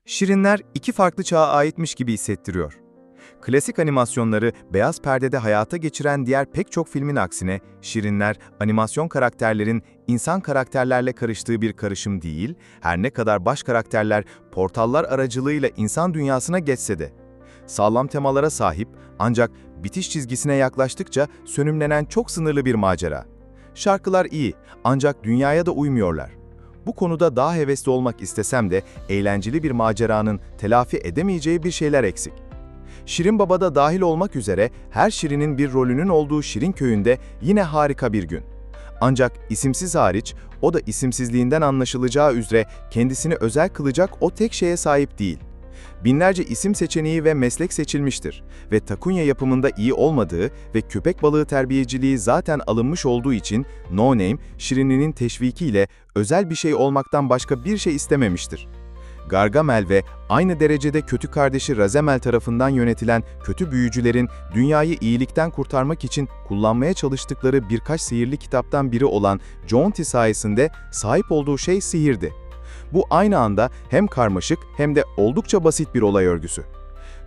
Şirinler iki farklı çağa aitmiş gibi hissettiriyor. Klasik animasyonları beyaz perdede hayata geçiren diğer pek çok filmin aksine, Şirinler, animasyon karakterlerin insan karakterlerle karıştığı bir karışım değil, her ne kadar baş karakterler portallar aracılığıyla insan dünyasına geçse de. Sağlam temalara sahip ancak bitiş çizgisine yaklaştıkça sönümlenen çok sınırlı bir macera. Şarkılar iyi ancak dünyaya da uymuyorlar. Bu konuda daha hevesli olmak istesem de eğlenceli bir maceranın telafi edemeyeceği bir şeyler eksik. Şirin Baba'da dahil olmak üzere her Şirin'in bir rolünün olduğu Şirin Köyü'nde yine harika bir gün. Ancak isimsiz hariç, o da isimsizliğinden anlaşılacağı üzere kendisini özel kılacak o tek şeye sahip değil. Binlerce isim seçeneği ve meslek seçilmiştir ve takunya yapımında iyi olmadığı ve köpek balığı terbiyeciliği zaten alınmış olduğu için No Name, Şirin'in teşvikiyle özel bir şey olmaktan başka bir şey istememiştir. Gargamel ve aynı derecede kötü kardeşi Razamel tarafından yönetilen kötü büyücülerin dünyayı iyilikten kurtarmak için kullanmaya çalıştıkları birkaç sihirli kitaptan biri olan Jaunty sayesinde sahip olduğu şey sihirdi. Bu aynı anda hem karmaşık hem de oldukça basit bir olay örgüsü.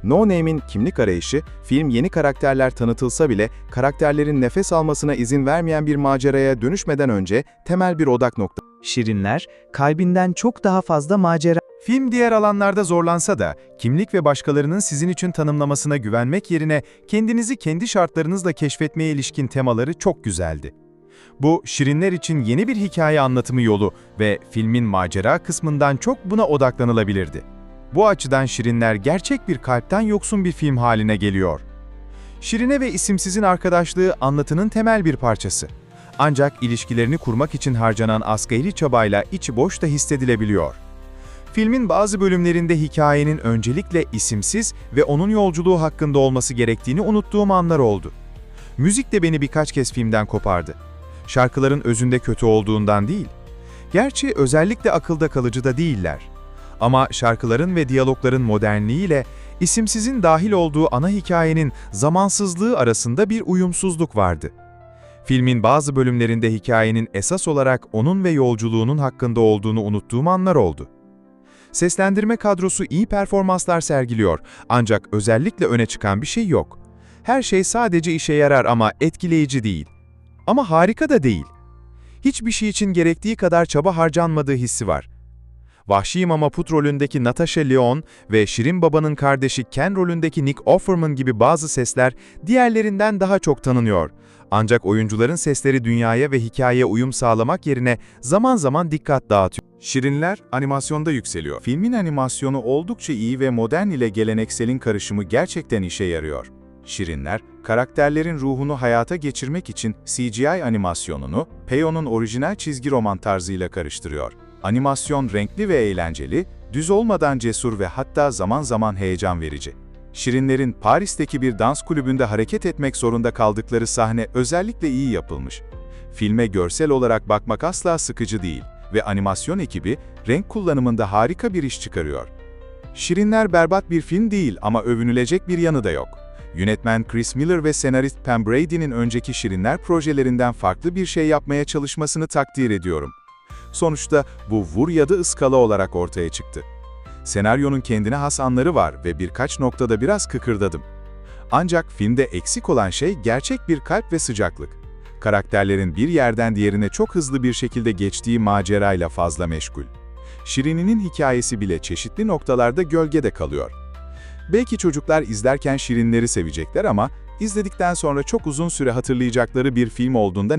No Name'in kimlik arayışı, film yeni karakterler tanıtılsa bile karakterlerin nefes almasına izin vermeyen bir maceraya dönüşmeden önce temel bir odak nokta. Şirinler, kalbinden çok daha fazla macera. Film diğer alanlarda zorlansa da, kimlik ve başkalarının sizin için tanımlamasına güvenmek yerine kendinizi kendi şartlarınızla keşfetmeye ilişkin temaları çok güzeldi. Bu, Şirinler için yeni bir hikaye anlatımı yolu ve filmin macera kısmından çok buna odaklanılabilirdi. Bu açıdan Şirinler gerçek bir kalpten yoksun bir film haline geliyor. Şirine ve isimsizin arkadaşlığı anlatının temel bir parçası. Ancak ilişkilerini kurmak için harcanan asgari çabayla içi boş da hissedilebiliyor. Filmin bazı bölümlerinde hikayenin öncelikle isimsiz ve onun yolculuğu hakkında olması gerektiğini unuttuğum anlar oldu. Müzik de beni birkaç kez filmden kopardı. Şarkıların özünde kötü olduğundan değil. Gerçi özellikle akılda kalıcı da değiller. Ama şarkıların ve diyalogların modernliğiyle isimsizin dahil olduğu ana hikayenin zamansızlığı arasında bir uyumsuzluk vardı. Filmin bazı bölümlerinde hikayenin esas olarak onun ve yolculuğunun hakkında olduğunu unuttuğum anlar oldu. Seslendirme kadrosu iyi performanslar sergiliyor ancak özellikle öne çıkan bir şey yok. Her şey sadece işe yarar ama etkileyici değil. Ama harika da değil. Hiçbir şey için gerektiği kadar çaba harcanmadığı hissi var. Vahşi Mamaput rolündeki Natasha Lyonne ve Şirin Baba'nın kardeşi Ken rolündeki Nick Offerman gibi bazı sesler diğerlerinden daha çok tanınıyor. Ancak oyuncuların sesleri dünyaya ve hikayeye uyum sağlamak yerine zaman zaman dikkat dağıtıyor. Şirinler animasyonda yükseliyor. Filmin animasyonu oldukça iyi ve modern ile gelenekselin karışımı gerçekten işe yarıyor. Şirinler, karakterlerin ruhunu hayata geçirmek için CGI animasyonunu Peyo'nun orijinal çizgi roman tarzıyla karıştırıyor. Animasyon renkli ve eğlenceli, düz olmadan cesur ve hatta zaman zaman heyecan verici. Şirinlerin Paris'teki bir dans kulübünde hareket etmek zorunda kaldıkları sahne özellikle iyi yapılmış. Filme görsel olarak bakmak asla sıkıcı değil ve animasyon ekibi renk kullanımında harika bir iş çıkarıyor. Şirinler berbat bir film değil ama övünülecek bir yanı da yok. Yönetmen Chris Miller ve senarist Pam Brady'nin önceki Şirinler projelerinden farklı bir şey yapmaya çalışmasını takdir ediyorum. Sonuçta bu vur ya da ıskala olarak ortaya çıktı. Senaryonun kendine has anları var ve birkaç noktada biraz kıkırdadım. Ancak filmde eksik olan şey gerçek bir kalp ve sıcaklık. Karakterlerin bir yerden diğerine çok hızlı bir şekilde geçtiği macerayla fazla meşgul. Şirin'in hikayesi bile çeşitli noktalarda gölgede kalıyor. Belki çocuklar izlerken Şirinleri sevecekler ama izledikten sonra çok uzun süre hatırlayacakları bir film olduğunda